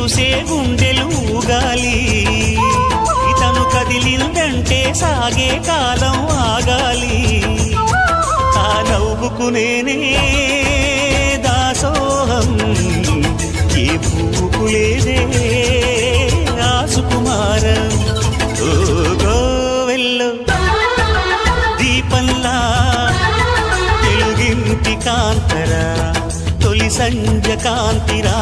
చూసే గుండెలు ఊగాలి, ఇతను కదిలిందంటే సాగే కాలం ఆగాలి. ఆ నవ్వుకు నేనే దాసోహం, ఏ పువ్వుకు లేదే ఆ సుకుమారం. ఓ గోవెల్లో దీపంలా తెలుగింటి కాంతరా, తొలి సంధ్య కాంతిరా.